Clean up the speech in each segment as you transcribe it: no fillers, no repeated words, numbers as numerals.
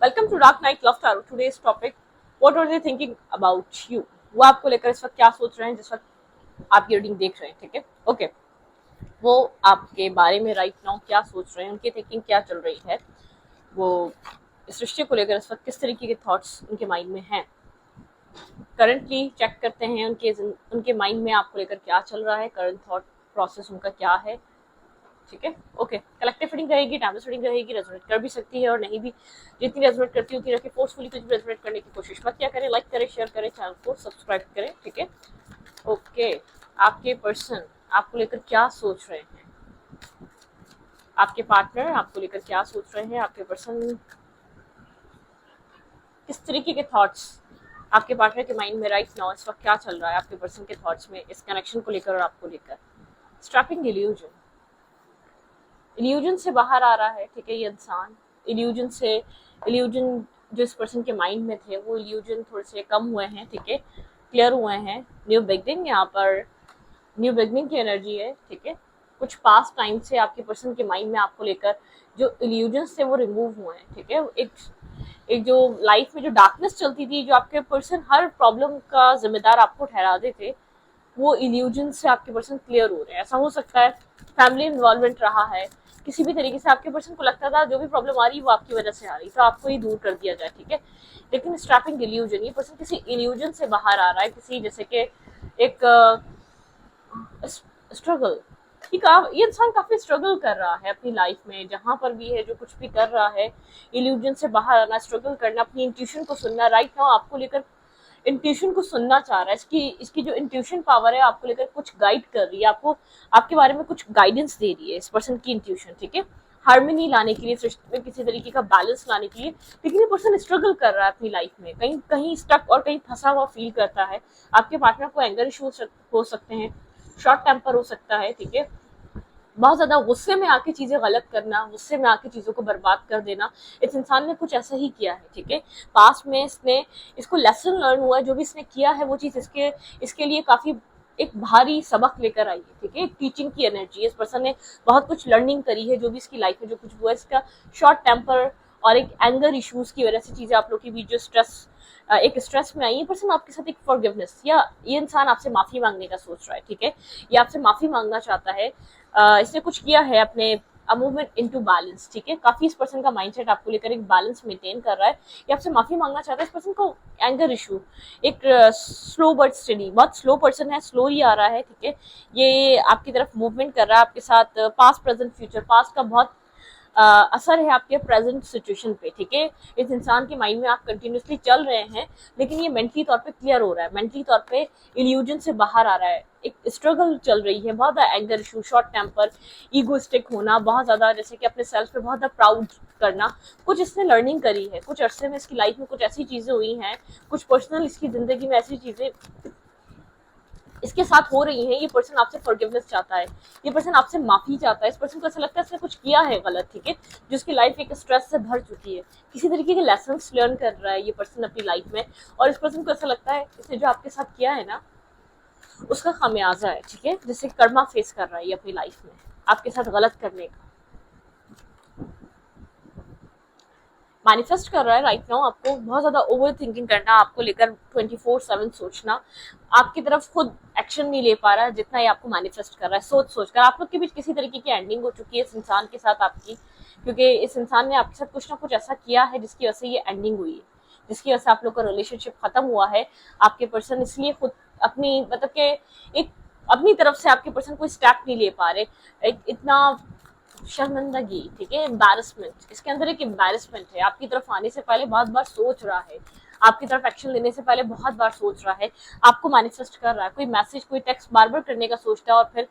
Welcome to dark night love tarot. Today's topic, what are they thinking about you. वो आपको लेकर इस वक्त क्या सोच रहे हैं जिस वक्त आप ये रीडिंग देख रहे हैं। ठीक है, ओके। वो आपके बारे में राइट नाउ क्या सोच रहे हैं, उनकी थिंकिंग क्या चल रही है, वो इस रिश्ते को लेकर इस वक्त किस तरीके के थॉट्स उनके माइंड में हैं। करंटली चेक करते हैं उनके माइंड में आपको लेकर क्या चल रहा है, करंट थॉट प्रोसेस उनका क्या है। ठीक है, ओके। कलेक्टिव रीडिंग रहेगी, टाइमलेस रीडिंग रहेगी, रेजोनेट कर भी सकती है और नहीं भी। जितनी रेजोनेट करती है उतनी रखिए, फोर्सफुली कुछ भी रेजोनेट करने की कोशिश मत किया करें। लाइक करें, शेयर करें, चैनल को सब्सक्राइब करें। ठीक है, ओके। आपके पर्सन आपको लेकर क्या सोच रहे हैं, आपके पार्टनर आपको लेकर क्या सोच रहे हैं, आपके पर्सन किस तरीके के थॉट्स आपके पार्टनर के माइंड में राइट नाउ इस वक्त क्या चल रहा है, आपके पर्सन के थॉट्स में इस कनेक्शन को लेकर और आपको लेकर। स्ट्रैपिंग इल्यूजन, इल्यूजन से बाहर आ रहा है। ठीक है, ये इंसान इल्यूजन जो इस पर्सन के माइंड में थे वो इल्यूजन थोड़े से कम हुए हैं। ठीक है, क्लियर हुए हैं। न्यू बिगनिंग, यहाँ पर न्यू बिगनिंग की एनर्जी है। ठीक है, कुछ पास्ट टाइम से आपके पर्सन के माइंड में आपको लेकर जो इल्यूजन थे वो रिमूव हुए हैं। ठीक है, एक जो लाइफ में जो डार्कनेस चलती थी, जो आपके पर्सन हर प्रॉब्लम का जिम्मेदार आपको ठहराते थे, वो इल्यूजन से आपके पर्सन क्लियर हो रहे हैं। ऐसा हो सकता है फैमिली इन्वॉल्वमेंट रहा है, किसी भी तरीके से आपके पर्सन को लगता था जो भी प्रॉब्लम आ रही वो आपकी वजह से आ रही, तो आपको ये दूर कर दिया जाए। ठीक है, लेकिन स्ट्रैपिंग इल्यूजन, ये पर्सन किसी इल्यूजन से बाहर आ रहा है, किसी जैसे कि एक स्ट्रगल। ये इंसान काफी स्ट्रगल कर रहा है अपनी लाइफ में, जहां पर भी है, जो कुछ भी कर रहा है, इल्यूजन से बाहर आना, स्ट्रगल करना, अपनी इंट्यूशन को सुनना। राइट नाउ आपको लेकर इंट्यूशन को सुनना चाह रहा है। इसकी जो इंट्यूशन पावर है आपको लेकर कुछ गाइड कर रही है, आपको आपके बारे में कुछ गाइडेंस दे रही है इस पर्सन की इंट्यूशन। ठीक है, हार्मनी लाने के लिए, सृष्टि में किसी तरीके का बैलेंस लाने के लिए। लेकिन ये पर्सन स्ट्रगल कर रहा है अपनी लाइफ में, कहीं कहीं स्टक और कहीं फंसा हुआ फील करता है। आपके पार्टनर को एंगर इशू हो सकते हैं, शॉर्ट टेम्पर हो सकता है। ठीक है, बहुत ज्यादा गुस्से में आके चीजें गलत करना, गुस्से में आके चीजों को बर्बाद कर देना, इस इंसान ने कुछ ऐसा ही किया है। ठीक है, पास्ट में इसको लेसन लर्न हुआ है, जो भी इसने किया है वो चीज इसके लिए काफी एक भारी सबक लेकर आई है। ठीक है, एक टीचिंग की एनर्जी है, इस पर्सन ने बहुत कुछ लर्निंग करी है। जो भी इसकी लाइफ में जो कुछ हुआ, इसका शॉर्ट टेम्पर और एक एंगर इश्यूज की वजह से चीजें आप लोग के बीच जो एक स्ट्रेस में आई है, पर्सन आपके साथ एक फॉरगिवनेस, या ये इंसान आपसे माफी मांगने का सोच रहा है। ठीक है, ये आपसे माफी मांगना चाहता है। इसने कुछ किया है अपने मूवमेंट इनटू बैलेंस। ठीक है, काफी इस पर्सन का माइंडसेट आपको लेकर एक बैलेंस मेंटेन कर रहा है, ये आपसे माफी मांगना चाहता है। इस पर्सन को एंगर इशू, एक स्लो बट स्टडी, बहुत स्लो पर्सन है, स्लोली आ रहा है। ठीक है, ये आपकी तरफ मूवमेंट कर रहा है आपके साथ, पास्ट प्रेजेंट फ्यूचर। पास्ट का बहुत असर है आपके प्रेजेंट सिचुएशन पे। ठीक है, इस इंसान के माइंड में आप कंटिन्यूसली चल रहे हैं, लेकिन ये मेंटली तौर पे क्लियर हो रहा है, मेंटली तौर पे इल्यूजन से बाहर आ रहा है। एक स्ट्रगल चल रही है, बहुत ज्यादा anger issue, short temper, egoistic होना, बहुत ज्यादा जैसे कि अपने सेल्फ पे बहुत ज्यादा प्राउड करना। कुछ इसने लर्निंग करी है, कुछ अरसे में इसकी लाइफ में कुछ ऐसी चीजें हुई हैं, कुछ पर्सनल इसकी जिंदगी में ऐसी चीजें इसके साथ हो रही है। ये पर्सन आपसे फॉरगिवनेस चाहता है, ये पर्सन आपसे माफी चाहता है। इस पर्सन को ऐसा लगता है इसने कुछ किया है गलत। ठीक है, जो उसकी लाइफ एक स्ट्रेस से भर चुकी है, किसी तरीके के लेसन लर्न कर रहा है ये पर्सन अपनी लाइफ में, और इस पर्सन को ऐसा लगता है इसने जो आपके साथ किया है ना, उसका खामियाजा है। ठीक है, जैसे कर्मा फेस कर रहा है ये अपनी लाइफ में आपके साथ गलत करने का, मैनिफेस्ट कर रहा है राइट नाउ। आपको बहुत ज्यादा ओवर थिंकिंग करना, आपको लेकर 24/7 सोचना, आपकी तरफ खुद एक्शन नहीं ले पा रहा है जितना ये आपको मैनिफेस्ट कर रहा है, सोच कर। आप लोग के बीच किसी तरीके की एंडिंग हो चुकी है इस इंसान के साथ आपकी, क्योंकि इस इंसान ने आपके साथ कुछ ना कुछ ऐसा किया है जिसकी वजह से ये एंडिंग हुई है, जिसकी वजह से आप लोग का रिलेशनशिप खत्म हुआ है। आपके पर्सन इसलिए खुद अपनी मतलब के एक अपनी तरफ से आपके पर्सन कोई स्टेप नहीं ले पा रहे, एक इतना शर्मिंदगी। ठीक है, एम्बैरसमेंट, इसके अंदर एक एम्बैरसमेंट है। आपकी तरफ आने से पहले बहुत बार सोच रहा है, आपकी तरफ एक्शन लेने से पहले बहुत बार सोच रहा है, आपको मैनिफेस्ट कर रहा है, कोई मैसेज कोई टेक्स्ट बार बार करने का सोचता है और फिर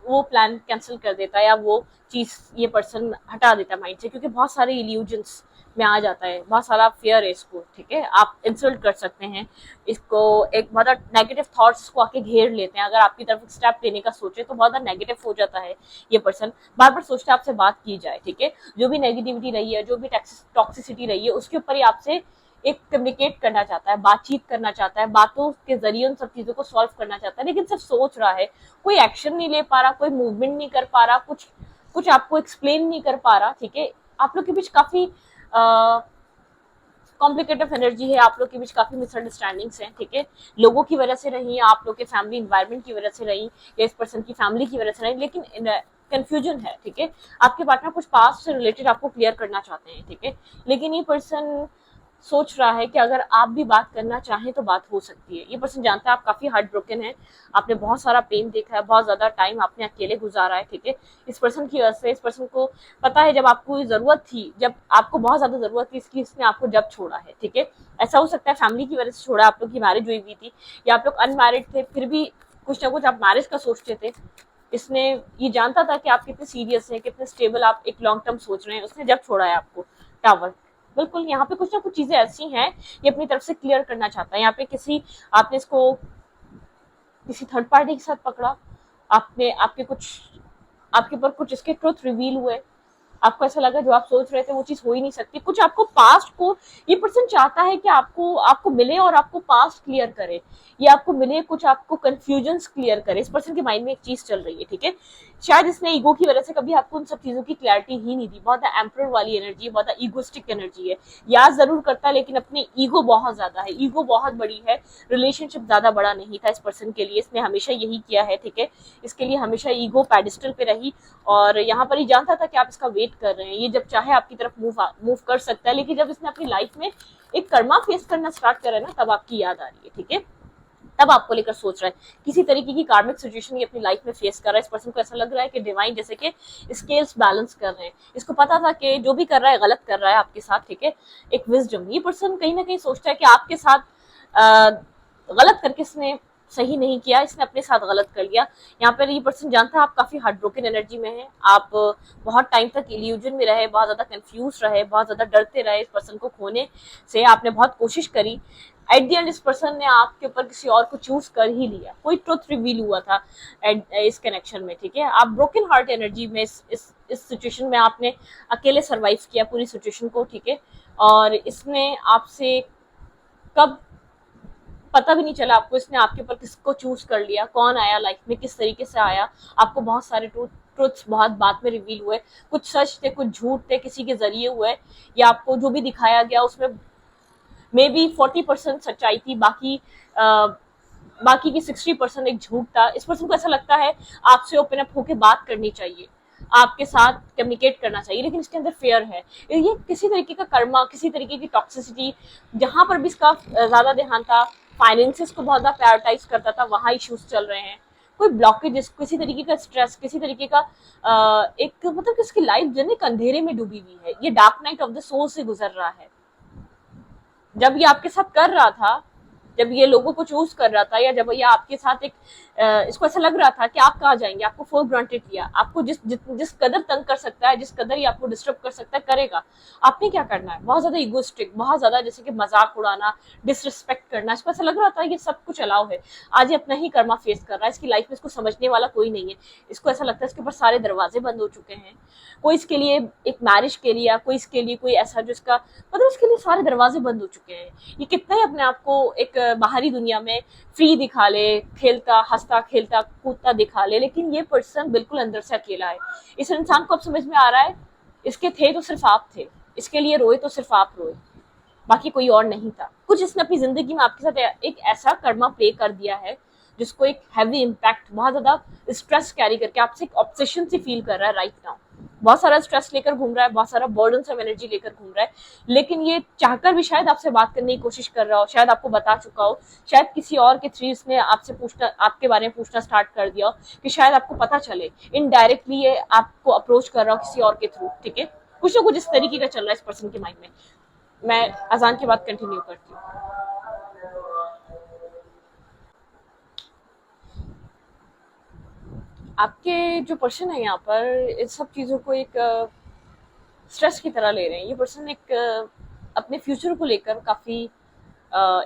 वो प्लान कैंसिल कर देता है, या वो चीज ये पर्सन हटा देता है माइंड से, क्योंकि बहुत सारे इल्यूजन्स में आ जाता है, बहुत सारा फियर है इसको। ठीक है, आप इंसल्ट कर सकते हैं इसको, एक बहुत नेगेटिव थॉट्स को आके घेर लेते हैं। अगर आपकी तरफ स्टेप लेने का सोचे तो बहुत नेगेटिव हो जाता है ये पर्सन, बार बार सोचता है आपसे बात की जाए। ठीक है, जो भी नेगेटिविटी रही है, जो भी टॉक्सिसिटी रही है, उसके ऊपर ही आपसे एक कम्युनिकेट करना चाहता है, बातचीत करना चाहता है, बातों के जरिए उन सब चीजों को सॉल्व करना चाहता है, लेकिन सिर्फ सोच रहा है, कोई एक्शन नहीं ले पा रहा, कोई मूवमेंट नहीं कर पा रहा, कुछ आपको एक्सप्लेन नहीं कर पा रहा। ठीक है, आप लोग के बीच काफी कॉम्प्लिकेटेड एनर्जी है, आप लोग के बीच काफी मिसअंडरस्टैंडिंग्स हैं, ठीक है, लोगों की वजह से रही, आप लोग के फैमिली इन्वायरमेंट की वजह से रही, या इस पर्सन की फैमिली की वजह से रही, लेकिन कंफ्यूजन है, ठीक है, आपके पार्टनर कुछ पास्ट से रिलेटेड आपको क्लियर करना चाहते हैं, ठीक है, लेकिन ये पर्सन सोच रहा है कि अगर आप भी बात करना चाहें तो बात हो सकती है। ये पर्सन जानता है आप काफी हार्ट ब्रोकन है, आपने बहुत सारा पेन देखा है, बहुत ज्यादा टाइम आपने अकेले गुजारा है, ठीक है, इस पर्सन की वजह से इस पर्सन को पता है जब आपको जरूरत थी, जब आपको बहुत ज्यादा जरूरत थी इसकी, इसने आपको जब छोड़ा है, ठीक है, ऐसा हो सकता है फैमिली की वजह से छोड़ा, आप लोग की मैरिज हुई हुई थी, या आप लोग अनमैरिड थे, फिर भी कुछ ना कुछ आप मैरिज का सोचते थे, इसने ये जानता था कि आप कितने सीरियस हैं, कितने स्टेबल आप एक लॉन्ग टर्म सोच रहे हैं, उसने जब छोड़ा है आपको। टावर, बिल्कुल यहाँ पे कुछ ना कुछ चीजें ऐसी हैं ये अपनी तरफ से क्लियर करना चाहता है। यहाँ पे किसी आपने इसको किसी थर्ड पार्टी के साथ पकड़ा, आपने आपके ऊपर कुछ इसके ट्रुथ रिवील हुए, आपको ऐसा लगा जो आप सोच रहे थे वो चीज हो ही नहीं सकती, कुछ आपको पास्ट को ये पर्सन चाहता है कि आपको आपको मिले और आपको पास्ट क्लियर करे, ये आपको मिले, कुछ आपको कंफ्यूजन्स क्लियर करे, इस पर्सन के माइंड में एक चीज चल रही है, ठीक है, शायद इसने ईगो की वजह से कभी आपको उन सब चीजों की क्लैरिटी ही नहीं दी, बहुत एम्परर वाली एनर्जी है, बहुत ईगोस्टिक एनर्जी है, याद जरूर करता है लेकिन अपने ईगो बहुत ज्यादा है, ईगो बहुत बड़ी है, रिलेशनशिप ज्यादा बड़ा नहीं था इस पर्सन के लिए, इसने हमेशा यही किया है, ठीक है, इसके लिए हमेशा ईगो पेडिस्टल पे रही, और यहाँ पर ही जानता था कि आप इसका वेट कर रहे हैं, ये जब चाहे आपकी तरफ मूव कर सकता है, लेकिन जब इसने अपनी लाइफ में एक कर्मा फेस करना स्टार्ट करा है ना, तब आपकी याद आ रही है, ठीक है, तब आपको लेकर सोच रहा है, किसी तरीके की कार्मिक सिचुएशन ये अपनी लाइफ में फेस कर रहा है, इस पर्सन को ऐसा लग रहा है कि डिवाइन जैसे कि स्केल्स बैलेंस कर रहे हैं, इसको पता था कि जो भी कर रहा है गलत कर रहा है आपके साथ, ठीक है, एक विजडम, ये पर्सन कहीं ना कहीं सोचता है कि आपके साथ गलत करके इसने सही नहीं किया, इसने अपने साथ गलत कर लिया। यहाँ पर ये पर्सन जानता है आप काफी हार्ट ब्रोकन एनर्जी में हैं, आप बहुत टाइम तक इल्यूजन में रहे, बहुत ज्यादा कंफ्यूज रहे, बहुत ज्यादा डरते रहे इस पर्सन को खोने से, आपने बहुत कोशिश करी, एट द एंड इस पर्सन ने आपके ऊपर किसी और को चूज कर ही लिया, कोई ट्रुथ रिवील हुआ था इस कनेक्शन में, ठीक है, आप ब्रोकन हार्ट एनर्जी में इस सिचुएशन में आपने अकेले सर्वाइव किया पूरी सिचुएशन को, ठीक है, और इसने आपसे कब पता भी नहीं चला आपको, इसने आपके ऊपर किसको चूज कर लिया, कौन आया लाइफ में, किस तरीके से आया, आपको बहुत सारे ट्रुथ्स बहुत बाद में रिवील हुए, कुछ सच थे, कुछ झूठ थे, किसी के जरिए हुए, या आपको जो भी दिखाया गया उसमें मे बी 40% सच्चाई थी, बाकी की 60% एक झूठ था। इस पर्सन को ऐसा लगता है आपसे ओपन अप होकर बात करनी चाहिए, आपके साथ कम्युनिकेट करना चाहिए, लेकिन इसके अंदर फेयर है, ये किसी तरीके का कर्मा, किसी तरीके की टॉक्सिसिटी, जहां पर भी इसका ज्यादा ध्यान था, फाइनेंसेस को बहुत ज्यादा प्रायोरिटाइज करता था, वहां इश्यूज चल रहे हैं, कोई ब्लॉकेज, किसी तरीके का स्ट्रेस, किसी तरीके का एक मतलब इसकी लाइफ जो है अंधेरे में डूबी हुई है, ये dark night of the soul से गुजर रहा है। जब ये आपके साथ कर रहा था, जब ये लोगों को चूज कर रहा था, या जब ये आपके साथ एक इसको ऐसा लग रहा था कि आप कहाँ जाएंगे, आपको फॉर ग्रांटेड लिया, आपको जिस कदर तंग कर सकता है, जिस कदर ये आपको डिस्टर्ब कर सकता है करेगा, आपने क्या करना है, बहुत ज्यादा इगोस्टिक, बहुत ज्यादा जैसे कि मजाक उड़ाना, डिसरिस्पेक्ट करना, इसको ऐसा लग रहा था ये सब कुछ अलाउ है, आज ये अपना ही कर्मा फेस कर रहा है, इसकी लाइफ में इसको समझने वाला कोई नहीं है, इसको ऐसा लगता है इसके ऊपर सारे दरवाजे बंद हो चुके हैं, कोई इसके लिए एक मैरिज के लिए, या कोई इसके लिए कोई ऐसा जो इसका मतलब इसके लिए सारे दरवाजे बंद हो चुके हैं, ये कितना ही अपने आप को एक बाहरी दुनिया में फ्री दिखा ले, खेलता हंसता खेलता कूदता दिखा ले, लेकिन ये पर्सन बिल्कुल अंदर से अकेला है। इस इंसान को अब समझ में आ रहा है इसके थे तो सिर्फ आप थे, इसके लिए रोए तो सिर्फ आप रोए, बाकी कोई और नहीं था। कुछ इसने अपनी जिंदगी में आपके साथ एक ऐसा कर्मा प्ले कर दिया है जिसको एक हैवी इम्पैक्ट, बहुत ज्यादा स्ट्रेस कैरी करके आपसे एक ऑब्सेशन से फील कर रहा है राइट नाउ, बहुत सारा स्ट्रेस लेकर घूम रहा है, बहुत सारा बर्डन ऑफ एनर्जी लेकर घूम रहा है, लेकिन ये चाहकर भी शायद आपसे बात करने की कोशिश कर रहा हो, शायद आपको बता चुका हो, शायद किसी और के थ्रू इसने आपसे पूछना, आपके बारे में पूछना स्टार्ट कर दिया हो कि शायद आपको पता चले, इनडायरेक्टली ये आपको अप्रोच कर रहा हो किसी और के थ्रू, ठीक है, कुछ ना कुछ इस तरीके का चल रहा है इस पर्सन के माइंड में। मैं अजान के बाद कंटिन्यू करती हूँ। आपके जो पर्सन है यहाँ पर इस सब चीज़ों को एक स्ट्रेस की तरह ले रहे हैं, ये पर्सन एक अपने फ्यूचर को लेकर काफ़ी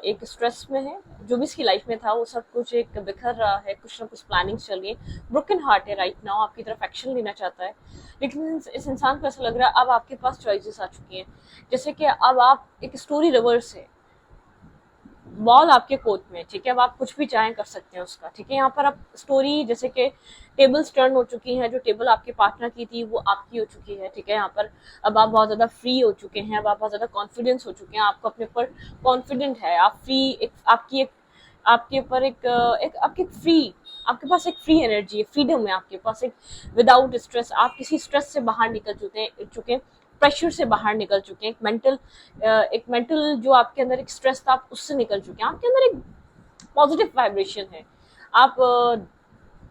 एक स्ट्रेस में है, जो भी इसकी लाइफ में था वो सब कुछ एक बिखर रहा है, कुछ ना कुछ प्लानिंग चल रही है, ब्रोकन हार्ट है राइट नाउ, आपकी तरफ एक्शन लेना चाहता है, लेकिन इस इंसान को ऐसा लग रहा है अब आपके पास चॉइसेस आ चुकी हैं, जैसे कि अब आप एक स्टोरी रिवर्स है, बॉल आपके कोर्ट में, ठीक है, अब आप कुछ भी चाहें कर सकते हैं उसका, ठीक है। यहाँ पर आप स्टोरी जैसे कि टेबल्स टर्न हो चुकी हैं, जो टेबल आपके पार्टनर की थी वो आपकी हो चुकी है, ठीक है। यहाँ पर अब आप बहुत ज्यादा फ्री हो चुके हैं, अब आप बहुत ज्यादा कॉन्फिडेंस हो चुके हैं, आपको अपने ऊपर कॉन्फिडेंट है, आप फ्री, एक आपकी एक आपके ऊपर एक आपकी फ्री, आपके पास एक फ्री एनर्जी है, फ्रीडम है आपके पास एक, विदाउट स्ट्रेस, आप किसी स्ट्रेस से बाहर निकल चुके हैं, प्रेशर से बाहर निकल चुके हैं, एक मेंटल जो आपके अंदर एक स्ट्रेस था आप उससे निकल चुके हैं, आपके अंदर एक पॉजिटिव वाइब्रेशन है, आप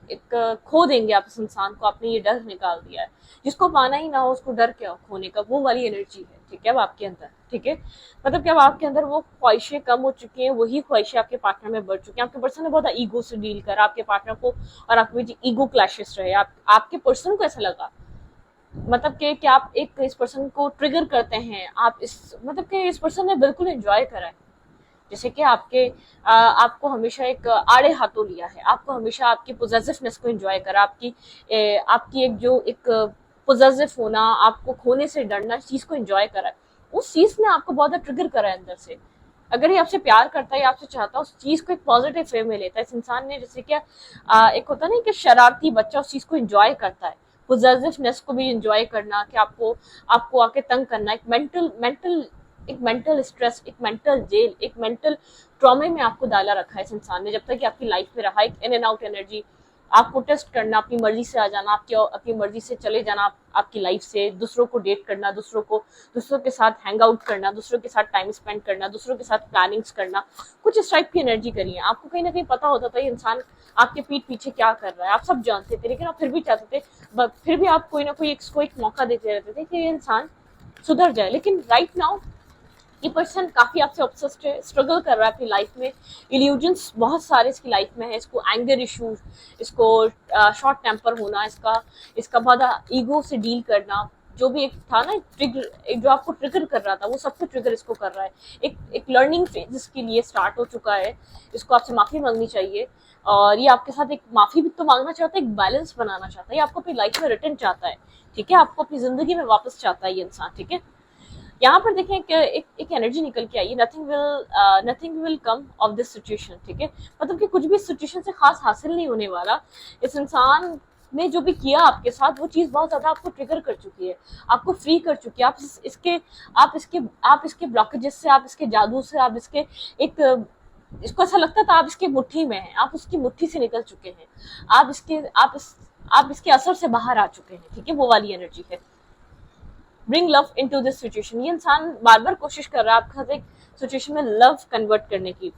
एक खो देंगे आप इस इंसान को, आपने ये डर निकाल दिया है, जिसको पाना ही ना हो उसको डर क्या खोने का, वो वाली एनर्जी है, ठीक है, अब आपके अंदर, ठीक है। मतलब कि अब आपके अंदर वो ख्वाहिशें कम हो चुकी हैं, वही ख्वाहिशें आपके पार्टनर में बढ़ चुकी हैं, आपके पर्सन ने बहुत ईगो से डील करा आपके पार्टनर को, और आपके बीच ईगो क्लैशेस रहे, आपके पर्सन को ऐसा लगा, मतलब कि आप एक इस पर्सन को ट्रिगर करते हैं, आप इस मतलब कि इस पर्सन ने बिल्कुल एंजॉय करा है, जैसे कि आपको हमेशा एक आड़े हाथों लिया है, आपको हमेशा आपकी पोजेसिवनेस को एंजॉय करा, आपकी एक जो एक पोजेसिव होना, आपको खोने से डरना, इस चीज को एंजॉय करा है, उस चीज ने आपको बहुत ट्रिगर करा है अंदर से। अगर ये आपसे प्यार करता है या आपसे चाहता है, उस चीज को एक पॉजिटिव वे में लेता है इस इंसान ने, जैसे कि एक होता नहीं कि शरारती बच्चा उस चीज को एंजॉय करता है, पोजेसिवनेस को भी एंजॉय करना, कि आपको आपको आके तंग करना, एक मेंटल स्ट्रेस, एक मेंटल जेल, एक मेंटल ट्रॉमे में आपको डाला रखा है इस इंसान ने, जब तक कि आपकी लाइफ में रहा, एक इन एंड आउट एनर्जी, आपको टेस्ट करना, अपनी मर्जी से आ जाना, अपनी मर्जी से चले जाना आपकी लाइफ से, दूसरों को डेट करना, दूसरों के साथ हैंग आउट करना, दूसरों के साथ टाइम स्पेंड करना, दूसरों के साथ प्लानिंग्स करना, कुछ इस टाइप की एनर्जी करी है। आपको कहीं ना कहीं पता होता था ये इंसान आपके पीठ पीछे क्या कर रहा है, आप सब जानते थे, लेकिन आप फिर भी चाहते थे, फिर भी आप कोई ना कोई इसको एक मौका देते रहते थे कि ये इंसान सुधर जाए। लेकिन राइट नाउ ये पर्सन काफी आपसे ऑब्सेस्ड है, स्ट्रगल कर रहा है अपनी लाइफ में, इल्यूजन्स बहुत सारे इसकी लाइफ में है, इसको एंगर इश्यूज, इसको शॉर्ट टेम्पर होना, इसका बहुत ईगो से डील करना, जो भी एक था ना ट्रिगर, एक जो आपको ट्रिगर कर रहा था, वो सब कुछ ट्रिगर इसको कर रहा है, एक लर्निंग फेज इसके लिए स्टार्ट हो चुका है, इसको आपसे माफी मांगनी चाहिए, और ये आपके साथ एक माफी भी तो मांगना चाहता है, एक बैलेंस बनाना चाहता है, ये आपको अपनी लाइफ में रिटर्न चाहता है, ठीक है, आपको अपनी जिंदगी में वापस चाहता है ये इंसान, ठीक है। यहाँ पर देखें कि एक एनर्जी निकल के आई है, nothing will come of this situation, ठीक है, मतलब कि कुछ भी सिचुएशन से खास हासिल नहीं होने वाला, इस इंसान ने जो भी किया आपके साथ वो चीज बहुत ज्यादा आपको ट्रिगर कर चुकी है, आपको फ्री कर चुकी है, आप इसके ब्लॉकेजेस से, आप इसके जादू से, आप इसके एक इसको ऐसा लगता था आप इसकी मुट्ठी में हैं, आप उसकी मुट्ठी से निकल चुके हैं, आप इसके असर से बाहर आ चुके हैं, ठीक है, वो वाली एनर्जी है। Bring love into this situation, ये इंसान बार बार कोशिश कर रहा है आपके साथ एक सिचुएशन में लव कन्वर्ट करने की,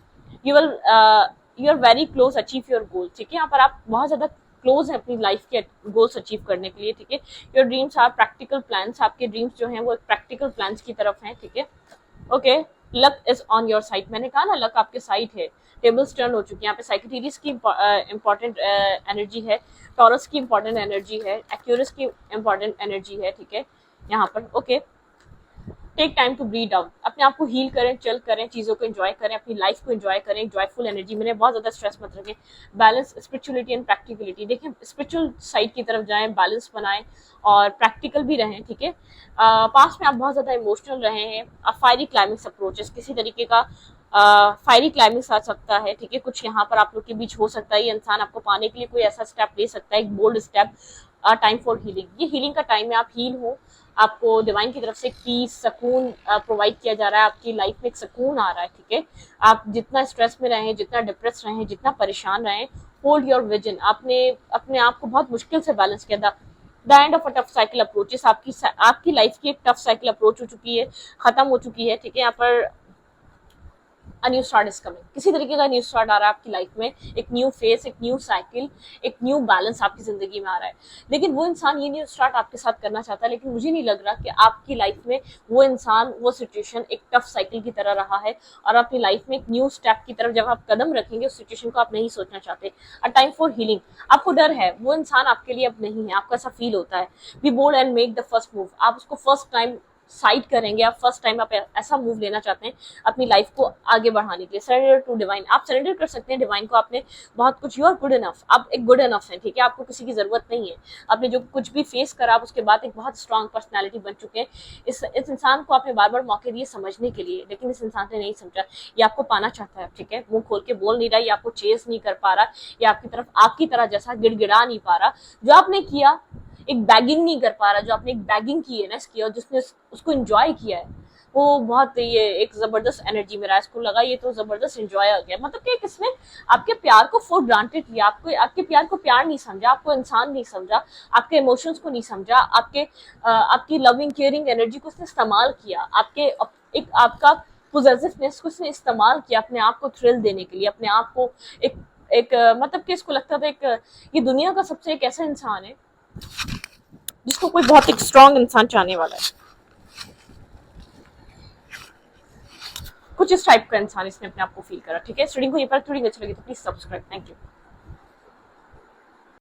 you are very close achieve your goal, ठीक है, यहाँ पर आप बहुत ज्यादा क्लोज है अपनी लाइफ के गोल्स अचीव करने के लिए, ठीक है। Your dreams are practical plans, आपके ड्रीम्स जो हैं वो प्रैक्टिकल प्लान्स की तरफ हैं, ठीक है। Okay, luck is on your side, मैंने कहा ना लक आपके साइड है, टेबल्स टर्न हो चुकी है, यहाँ पे साइकिटेरियस की इंपॉर्टेंट एनर्जी है, टॉरस की इंपॉर्टेंट एनर्जी है, एक्यूरस की इंपॉर्टेंट एनर्जी है, ठीक है, यहाँ पर। Okay, take time to breathe out, अपने आप को हील करें, चिल करें, चीज़ों को एंजॉय करें, अपनी लाइफ को एंजॉय करें, जॉयफुल एनर्जी में बहुत ज़्यादा स्ट्रेस मत रखें, बैलेंस स्पिरिचुअलिटी एंड प्रैक्टिकलिटी, देखिए स्पिरिचुअल साइड की तरफ जाएं, बैलेंस बनाएं और प्रैक्टिकल भी रहें, ठीक है। पास्ट में आप बहुत ज़्यादा इमोशनल रहे हैं, फायरी क्लाइमेक्स अप्रोचेस, किसी तरीके का फायरी क्लाइमेक्स आ सकता है, ठीक है, कुछ यहाँ पर आप लोग के बीच हो सकता है, ये इंसान आपको पाने के लिए कोई ऐसा स्टेप ले सकता है, एक bold step, time for healing, ये हीलिंग का टाइम है, आप हील हो, आपको डिवाइन की तरफ से पीस, सुकून प्रोवाइड किया जा रहा है, आपकी लाइफ में एक सुकून आ रहा है, ठीक है। आप जितना स्ट्रेस में रहें, जितना डिप्रेस रहें, जितना परेशान रहें, होल्ड योर विजन, आपने अपने आप को बहुत मुश्किल से बैलेंस किया था, the end of a tough cycle approaches, आपकी लाइफ की एक टफ साइकिल अप्रोच हो चुकी है, खत्म हो चुकी है, ठीक है। यहाँ पर a new start is coming, किसी तरीके का न्यू स्टार्ट आ रहा है आपकी लाइफ में, एक न्यू फेस, एक न्यू साइकिल, एक न्यू बैलेंस आपकी जिंदगी में आ रहा है, लेकिन वो इंसान ये न्यू स्टार्ट आपके साथ करना चाहता है, लेकिन मुझे नहीं लग रहा कि आपकी लाइफ में वो इंसान, वो सिचुएशन एक टफ साइकिल की तरह रहा है, और अपनी लाइफ में एक न्यू स्टेप की तरफ जब आप कदम रखेंगे, उस सिचुएशन को आप नहीं सोचना चाहते, अ टाइम फॉर हीलिंग, आपको डर है, वो इंसान आपके लिए अब नहीं है, आपको ऐसा फील होता है, be bold and make the first move, आप उसको फर्स्ट टाइम साइड करेंगे, आप फर्स्ट टाइम आप ऐसा मूव लेना चाहते हैं अपनी लाइफ को आगे बढ़ाने के लिए, सरेंडर टू डिवाइन, आप सरेंडर कर सकते हैं डिवाइन को। आपने बहुत कुछ, यू आर गुड इनफ, आप एक गुड इनफ है, ठीक है, आपको किसी की जरूरत नहीं है। आपने जो कुछ भी फेस करा, आप उसके बाद एक बहुत स्ट्रांग पर्सनैलिटी बन चुके हैं। इस इंसान को आपने बार बार मौके दिए समझने के लिए, लेकिन इस इंसान ने नहीं समझा। ये आपको पाना चाहता है, ठीक है, मुंह खोल के बोल नहीं रहा, ये आपको चेस नहीं कर पा रहा, ये आपकी तरफ आपकी तरह जैसा गिड़गिड़ा नहीं पा रहा। जो आपने किया, एक बैगिंग नहीं कर पा रहा, जो आपने एक बैगिंग की है ना इसकी, और जिसने उसको एंजॉय किया है, वो बहुत, ये एक जबरदस्त एनर्जी मेरा इसको लगा, ये तो जबरदस्त एंजॉय आ गया। मतलब कि किसने आपके प्यार को फॉर ग्रांटेड लिया, आपको आपके प्यार को प्यार नहीं समझा, आपको इंसान नहीं समझा, आपके इमोशंस को नहीं समझा, आपकी लविंग केयरिंग एनर्जी को उसने इस्तेमाल किया, आपके एक आपका पोजेसिवनेस को उसने इस्तेमाल किया अपने आप को थ्रिल देने के लिए, अपने आप को एक मतलब कि इसको लगता था एक ये दुनिया का सबसे एक ऐसा इंसान है जिसको कोई बहुत एक स्ट्रांग इंसान चाहने वाला है। कुछ इस टाइप का इंसान इसने अपने आप को फील करा, ठीक है। इस रीडिंग को ये पर थोड़ी अच्छी लगी तो प्लीज सब्सक्राइब। Thank you.